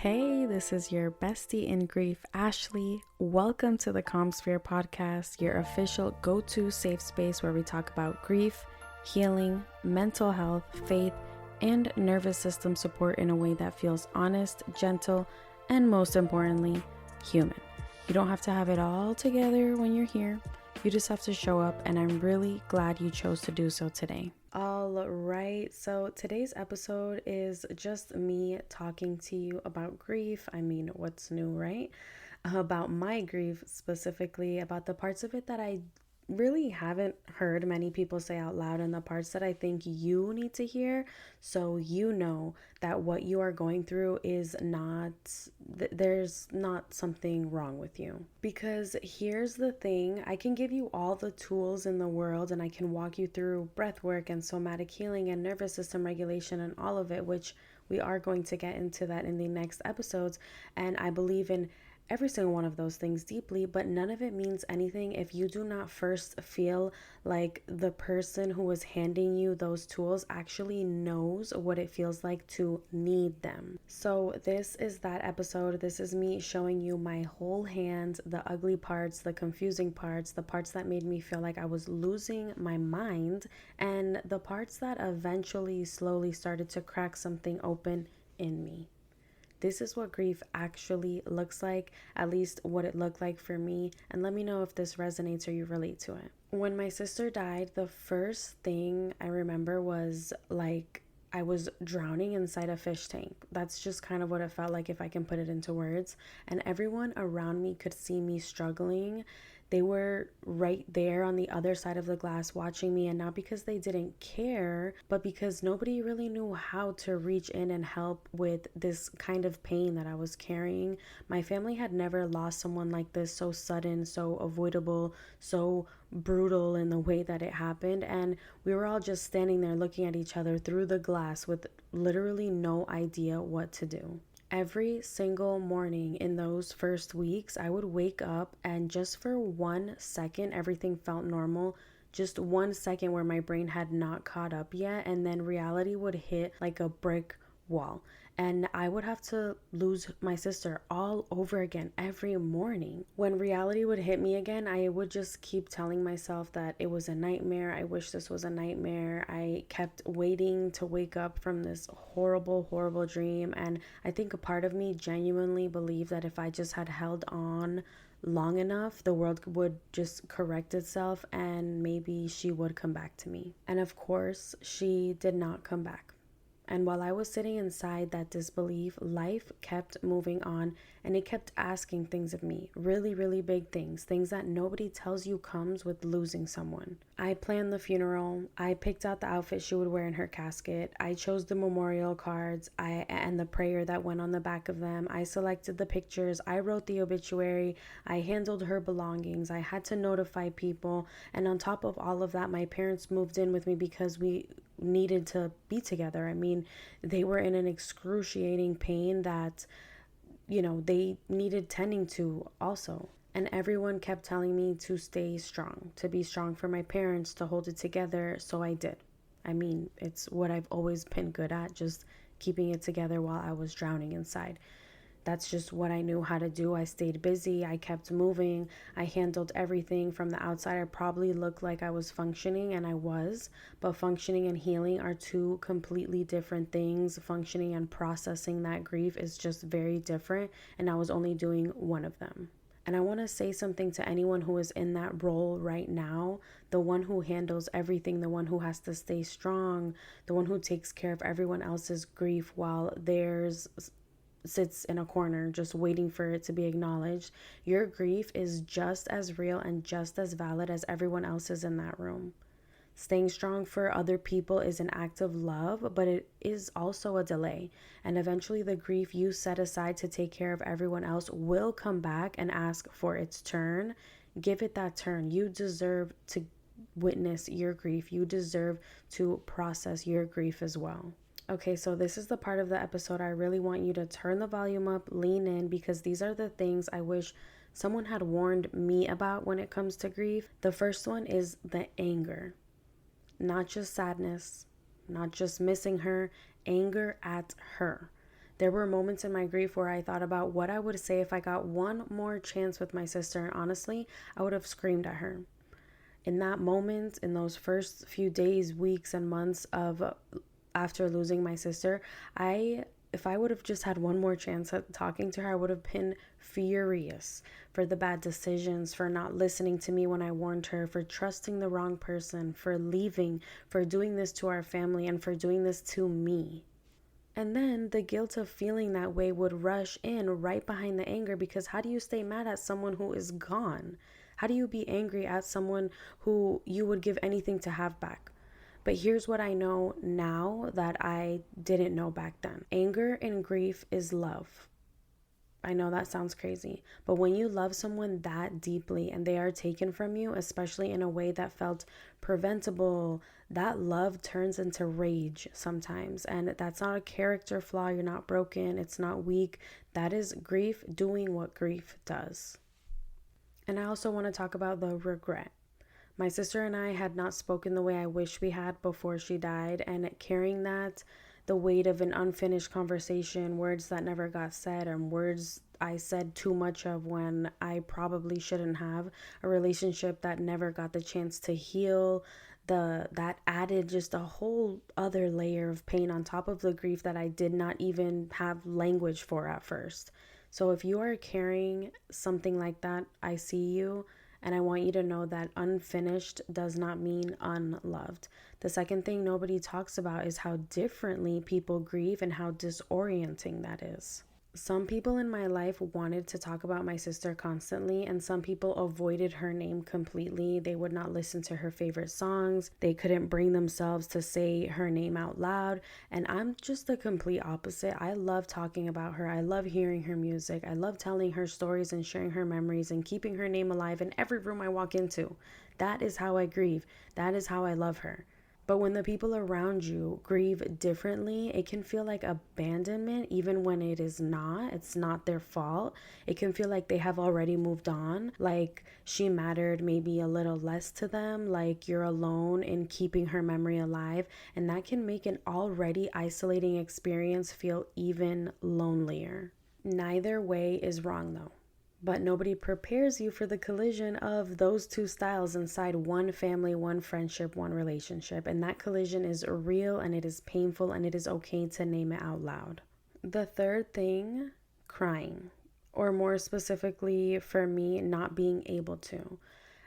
Hey, this is your bestie in grief, Ashley. Welcome to the Calm Sphere podcast, your official go-to safe space where we talk about grief, healing, mental health, faith, and nervous system support in a way that feels honest, gentle, and most importantly, human. You don't have to have it all together when you're here. You just have to show up, and I'm really glad you chose to do so today. All right, so today's episode is just me talking to you about grief. I mean, what's new, right? About my grief, specifically about the parts of it that I really haven't heard many people say out loud, and the parts that I think you need to hear so you know that what you are going through is not, there's not something wrong with you. Because here's the thing, I can give you all the tools in the world and I can walk you through breath work and somatic healing and nervous system regulation and all of it, which we are going to get into that in the next episodes. And I believe in every single one of those things deeply, but none of it means anything if you do not first feel like the person who is handing you those tools actually knows what it feels like to need them. So this is that episode. This is me showing you my whole hand, the ugly parts, the confusing parts, the parts that made me feel like I was losing my mind, and the parts that eventually slowly started to crack something open in me. This is what grief actually looks like, at least what it looked like for me, and let me know if this resonates or you relate to it. When my sister died, the first thing I remember was like I was drowning inside a fish tank. That's just kind of what it felt like, if I can put it into words. And everyone around me could see me struggling. They were right there on the other side of the glass watching me, and not because they didn't care, but because nobody really knew how to reach in and help with this kind of pain that I was carrying. My family had never lost someone like this, so sudden, so avoidable, so brutal in the way that it happened, and we were all just standing there looking at each other through the glass with literally no idea what to do. Every single morning in those first weeks, I would wake up and just for 1 second, everything felt normal. Just 1 second where my brain had not caught up yet, and then reality would hit like a brick wall. And I would have to lose my sister all over again every morning. When reality would hit me again, I would just keep telling myself that it was a nightmare. I wish this was a nightmare. I kept waiting to wake up from this horrible, horrible dream. And I think a part of me genuinely believed that if I just had held on long enough, the world would just correct itself and maybe she would come back to me. And of course, she did not come back. And while I was sitting inside that disbelief, life kept moving on, and it kept asking things of me. Really, really big things. Things that nobody tells you comes with losing someone. I planned the funeral. I picked out the outfit she would wear in her casket. I chose the memorial cards and the prayer that went on the back of them. I selected the pictures. I wrote the obituary. I handled her belongings. I had to notify people. And on top of all of that, my parents moved in with me because we needed to be together. I mean, they were in an excruciating pain that, they needed tending to also. And everyone kept telling me to stay strong, to be strong for my parents, to hold it together. So I did. I mean, it's what I've always been good at, just keeping it together while I was drowning inside. That's just what I knew how to do. I stayed busy. I kept moving. I handled everything from the outside. I probably looked like I was functioning, and I was, but functioning and healing are two completely different things. Functioning and processing that grief is just very different, and I was only doing one of them. And I want to say something to anyone who is in that role right now, the one who handles everything, the one who has to stay strong, the one who takes care of everyone else's grief while theirs sits in a corner just waiting for it to be acknowledged. Your grief is just as real and just as valid as everyone else's in that room. Staying strong for other people is an act of love, but it is also a delay. And eventually the grief you set aside to take care of everyone else will come back and ask for its turn. Give it that turn. You deserve to witness your grief. You deserve to process your grief as well. Okay, so this is the part of the episode I really want you to turn the volume up, lean in, because these are the things I wish someone had warned me about when it comes to grief. The first one is the anger. Not just sadness, not just missing her, anger at her. There were moments in my grief where I thought about what I would say if I got one more chance with my sister. And honestly, I would have screamed at her. In that moment, in those first few days, weeks, and months of after losing my sister, if I would have just had one more chance at talking to her, I would have been furious for the bad decisions, for not listening to me when I warned her, for trusting the wrong person, for leaving, for doing this to our family, and for doing this to me. And then the guilt of feeling that way would rush in right behind the anger, because how do you stay mad at someone who is gone? How do you be angry at someone who you would give anything to have back? But here's what I know now that I didn't know back then. Anger and grief is love. I know that sounds crazy, but when you love someone that deeply and they are taken from you, especially in a way that felt preventable, that love turns into rage sometimes. And that's not a character flaw. You're not broken. It's not weak. That is grief doing what grief does. And I also want to talk about the regret. My sister and I had not spoken the way I wish we had before she died, and carrying that, the weight of an unfinished conversation, words that never got said, and words I said too much of when I probably shouldn't have, a relationship that never got the chance to heal, that added just a whole other layer of pain on top of the grief that I did not even have language for at first. So if you are carrying something like that, I see you. And I want you to know that unfinished does not mean unloved. The second thing nobody talks about is how differently people grieve and how disorienting that is. Some people in my life wanted to talk about my sister constantly, and some people avoided her name completely. They would not listen to her favorite songs. They couldn't bring themselves to say her name out loud. And I'm just the complete opposite. I love talking about her. I love hearing her music. I love telling her stories and sharing her memories and keeping her name alive in every room I walk into. That is how I grieve. That is how I love her. But when the people around you grieve differently, it can feel like abandonment, even when it is not. It's not their fault. It can feel like they have already moved on, like she mattered maybe a little less to them, like you're alone in keeping her memory alive. And that can make an already isolating experience feel even lonelier. Neither way is wrong, though. But nobody prepares you for the collision of those two styles inside one family, one friendship, one relationship. And that collision is real, and it is painful, and it is okay to name it out loud. The third thing, crying. Or more specifically for me, not being able to.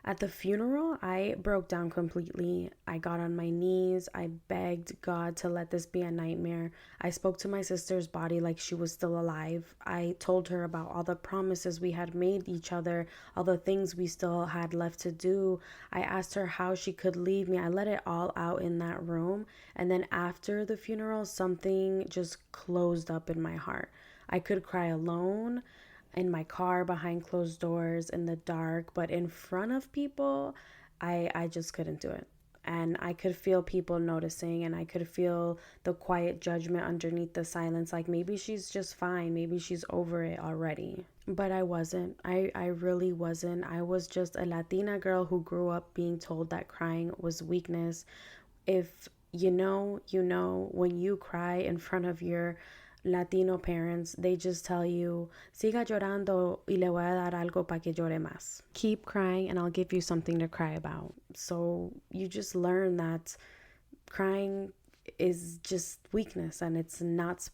At the funeral, I broke down completely. I got on my knees. I begged God to let this be a nightmare. I spoke to my sister's body like she was still alive. I told her about all the promises we had made each other, all the things we still had left to do. I asked her how she could leave me. I let it all out in that room. And then after the funeral, something just closed up in my heart. I could cry alone, in my car, behind closed doors, in the dark, but in front of people, I just couldn't do it. And I could feel people noticing, and I could feel the quiet judgment underneath the silence, like maybe she's just fine, maybe she's over it already. But I wasn't. I really wasn't. I was just a Latina girl who grew up being told that crying was weakness. If you know, when you cry in front of your Latino parents, they just tell you, siga llorando y le voy a dar algo para que llore más. Keep crying and I'll give you something to cry about. So you just learn that crying is just weakness, and it's not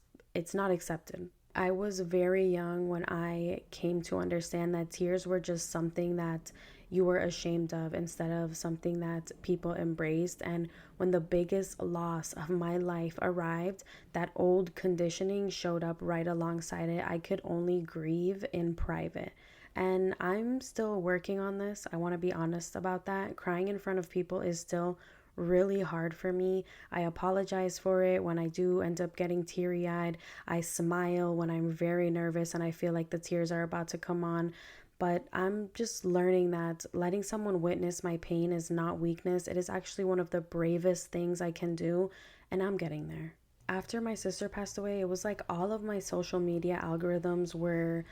accepted. I was very young when I came to understand that tears were just something that you were ashamed of instead of something that people embraced. And when the biggest loss of my life arrived, that old conditioning showed up right alongside it. I could only grieve in private. And I'm still working on this. I want to be honest about that. Crying in front of people is still really hard for me. I apologize for it when I do end up getting teary-eyed. I smile when I'm very nervous and I feel like the tears are about to come on. But I'm just learning that letting someone witness my pain is not weakness. It is actually one of the bravest things I can do, and I'm getting there. After my sister passed away, it was like all of my social media algorithms were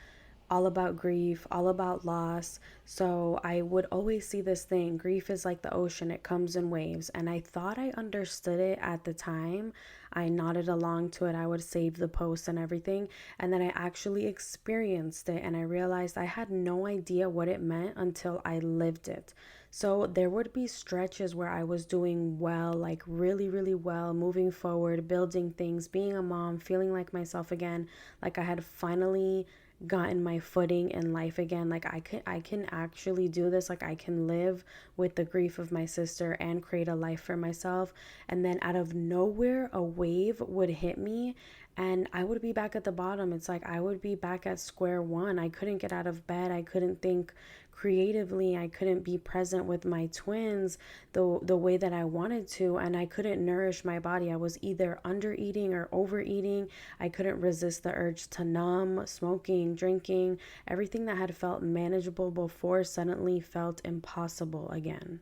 all about grief, all about loss. So I would always see this thing: grief is like the ocean, it comes in waves. And I thought I understood it at the time. I nodded along to it, I would save the posts and everything. And then I actually experienced it, and I realized I had no idea what it meant until I lived it. So there would be stretches where I was doing well, like really, really well, moving forward, building things, being a mom, feeling like myself again, like I had finally gotten my footing in life again. Like I can actually do this. Like I can live with the grief of my sister and create a life for myself. And then out of nowhere a wave would hit me and I would be back at the bottom. It's like I would be back at square one. I couldn't get out of bed. I couldn't think creatively. I couldn't be present with my twins the way that I wanted to, and I couldn't nourish my body. I was either under eating or overeating. I couldn't resist the urge to numb. Smoking, drinking, everything that had felt manageable before suddenly felt impossible again.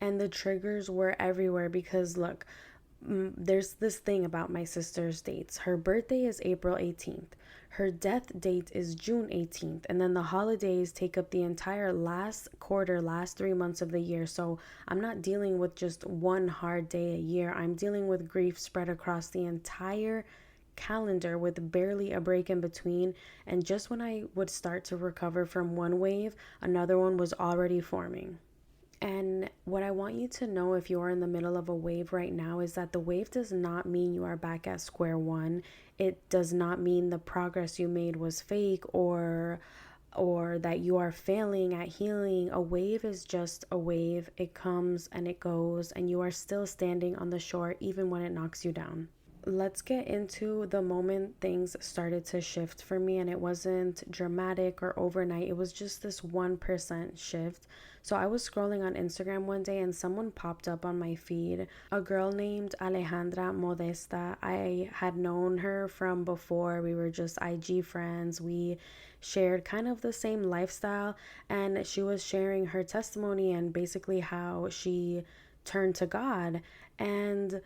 And the triggers were everywhere because look, there's this thing about my sister's dates. Her birthday is April 18th. Her death date is June 18th. And then the holidays take up the entire last quarter, last 3 months of the year. So I'm not dealing with just one hard day a year. I'm dealing with grief spread across the entire calendar with barely a break in between. And just when I would start to recover from one wave, another one was already forming. And what I want you to know, if you are in the middle of a wave right now, is that the wave does not mean you are back at square one. It does not mean the progress you made was fake or that you are failing at healing. A wave is just a wave. It comes and it goes, and you are still standing on the shore even when it knocks you down. Let's get into the moment things started to shift for me, and it wasn't dramatic or overnight. It was just this 1% shift. So I was scrolling on Instagram one day and someone popped up on my feed, a girl named Alejandra Modesta. I had known her from before. We were just IG friends. We shared kind of the same lifestyle, and she was sharing her testimony and basically how she turned to God, and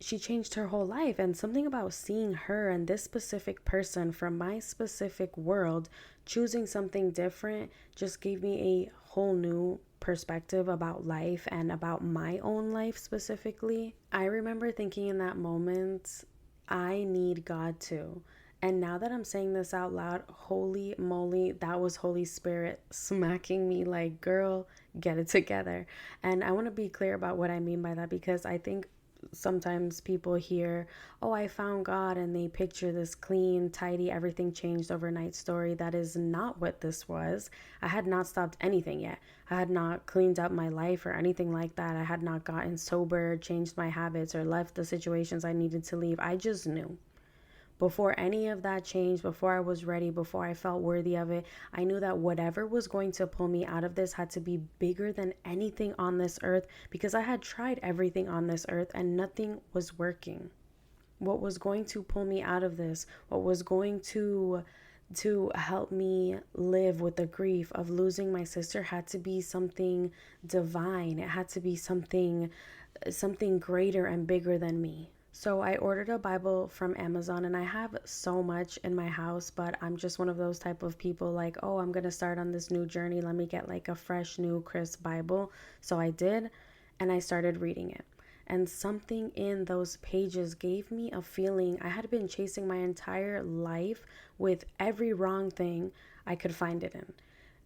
she changed her whole life. And something about seeing her and this specific person from my specific world choosing something different just gave me a whole new perspective about life and about my own life specifically. I remember thinking in that moment, I need God too. And now that I'm saying this out loud, holy moly, that was Holy Spirit smacking me like, girl, get it together. And I want to be clear about what I mean by that, because I think sometimes people hear, oh, I found God, and they picture this clean, tidy, everything changed overnight story. That is not what this was. I had not stopped anything yet. I had not cleaned up my life or anything like that. I had not gotten sober, changed my habits, or left the situations I needed to leave. I just knew. Before any of that changed, before I was ready, before I felt worthy of it, I knew that whatever was going to pull me out of this had to be bigger than anything on this earth, because I had tried everything on this earth and nothing was working. What was going to pull me out of this, what was going to help me live with the grief of losing my sister, had to be something divine. It had to be something greater and bigger than me. So I ordered a Bible from Amazon, and I have so much in my house, but I'm just one of those type of people like, oh, I'm going to start on this new journey. Let me get like a fresh, new, crisp Bible. So I did, and I started reading it. And something in those pages gave me a feeling I had been chasing my entire life with every wrong thing I could find it in.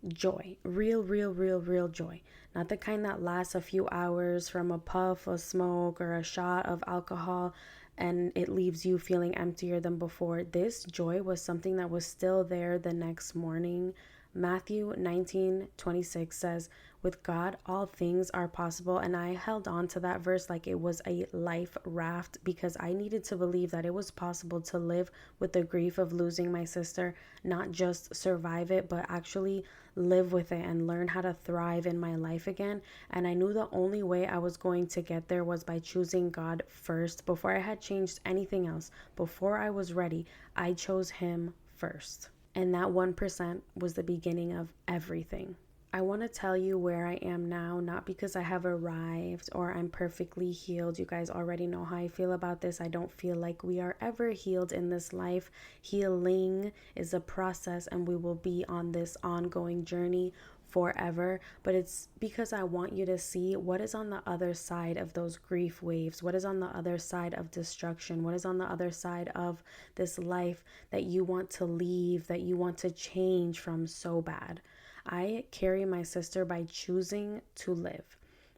Joy, real joy. Not the kind that lasts a few hours from a puff of smoke or a shot of alcohol and it leaves you feeling emptier than before. This joy was something that was still there the next morning. Matthew 19:26 says, with God, all things are possible. And I held on to that verse like it was a life raft, because I needed to believe that it was possible to live with the grief of losing my sister, not just survive it, but actually live with it and learn how to thrive in my life again. And I knew the only way I was going to get there was by choosing God first. Before I had changed anything else, before I was ready, I chose Him first. And that 1% was the beginning of everything. I want to tell you where I am now, not because I have arrived or I'm perfectly healed. You guys already know how I feel about this. I don't feel like we are ever healed in this life. Healing is a process, and we will be on this ongoing journey forever. But it's because I want you to see what is on the other side of those grief waves, what is on the other side of destruction, what is on the other side of this life that you want to leave, that you want to change from so bad. I carry my sister by choosing to live.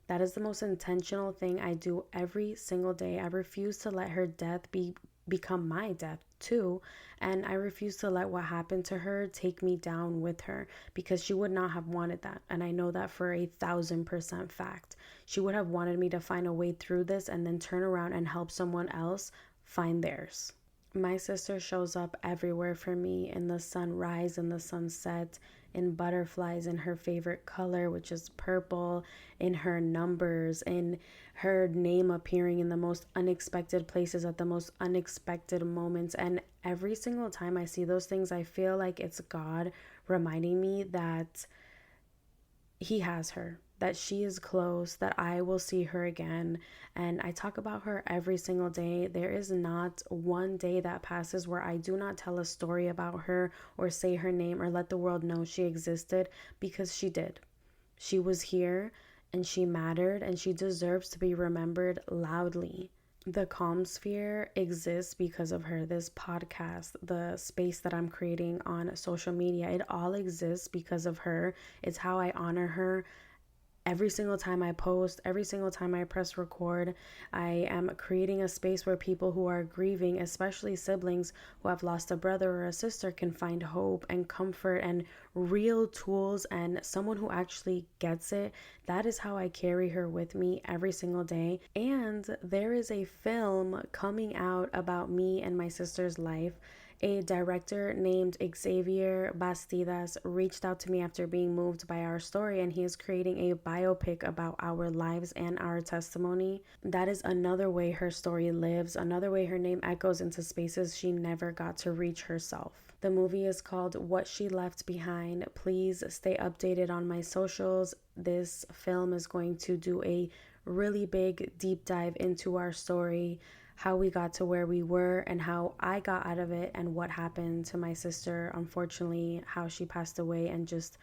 That is the most intentional thing I do every single day. I refuse to let her death become my death too, and I refuse to let what happened to her take me down with her, because she would not have wanted that, and I know that for 1,000% fact. She would have wanted me to find a way through this and then turn around and help someone else find theirs. My sister shows up everywhere for me, in the sunrise and the sunset, in butterflies, in her favorite color, which is purple, in her numbers, in her name appearing in the most unexpected places at the most unexpected moments. And every single time I see those things, I feel like it's God reminding me that He has her, that she is close, that I will see her again. And I talk about her every single day. There is not one day that passes where I do not tell a story about her or say her name or let the world know she existed, because she did. She was here and she mattered, and she deserves to be remembered loudly. The Calm Sphere exists because of her. This podcast, the space that I'm creating on social media, it all exists because of her. It's how I honor her. Every single time I post, every single time I press record, I am creating a space where people who are grieving, especially siblings who have lost a brother or a sister, can find hope and comfort and real tools and someone who actually gets it. That is how I carry her with me every single day. And there is a film coming out about me and my sister's life. A director named Xavier Bastidas reached out to me after being moved by our story, and he is creating a biopic about our lives and our testimony. That is another way her story lives, another way her name echoes into spaces she never got to reach herself. The movie is called What She Left Behind. Please stay updated on my socials. This film is going to do a really big deep dive into our story, how we got to where we were and how I got out of it, and what happened to my sister, unfortunately, how she passed away, and just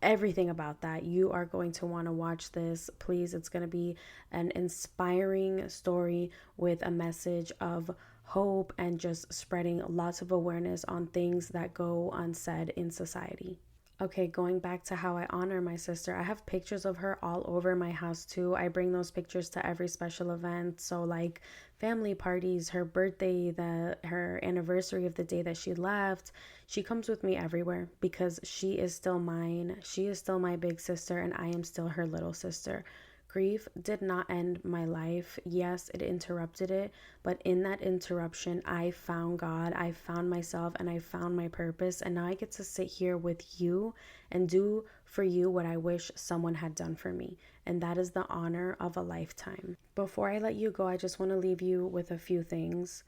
everything about that. You are going to want to watch this. Please, it's going to be an inspiring story with a message of hope and just spreading lots of awareness on things that go unsaid in society. Okay, going back to how I honor my sister, I have pictures of her all over my house too. I bring those pictures to every special event. So like family parties, her birthday, her anniversary of the day that she left. She comes with me everywhere because she is still mine. She is still my big sister, and I am still her little sister. Grief did not end my life. Yes, it interrupted it, but in that interruption, I found God, I found myself, and I found my purpose. And now I get to sit here with you and do for you what I wish someone had done for me. And that is the honor of a lifetime. Before I let you go, I just want to leave you with a few things.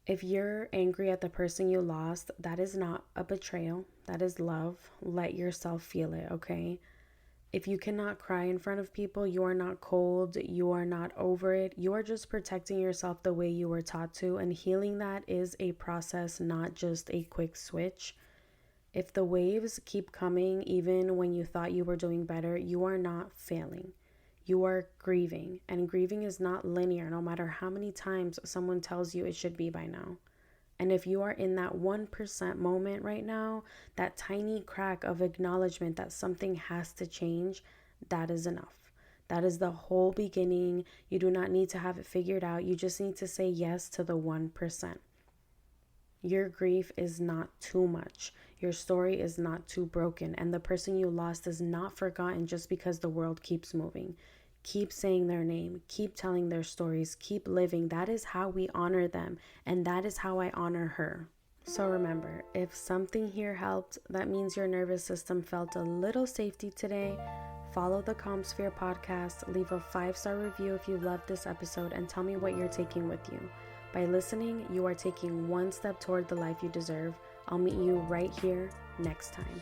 If you're angry at the person you lost, that is not a betrayal. That is love. Let yourself feel it, okay? If you cannot cry in front of people, you are not cold, you are not over it, you are just protecting yourself the way you were taught to, and healing that is a process, not just a quick switch. If the waves keep coming, even when you thought you were doing better, you are not failing. You are grieving, and grieving is not linear, no matter how many times someone tells you it should be by now. And if you are in that 1% moment right now, that tiny crack of acknowledgement that something has to change, that is enough. That is the whole beginning. You do not need to have it figured out. You just need to say yes to the 1%. Your grief is not too much. Your story is not too broken. And the person you lost is not forgotten just because the world keeps moving. Keep saying their name, keep telling their stories, keep living. That is how we honor them, and that is how I honor her. So remember, if something here helped, that means your nervous system felt a little safety today. Follow the Calm Sphere podcast, leave a 5-star review if you loved this episode, and tell me what you're taking with you. By listening, you are taking one step toward the life you deserve. I'll meet you right here next time.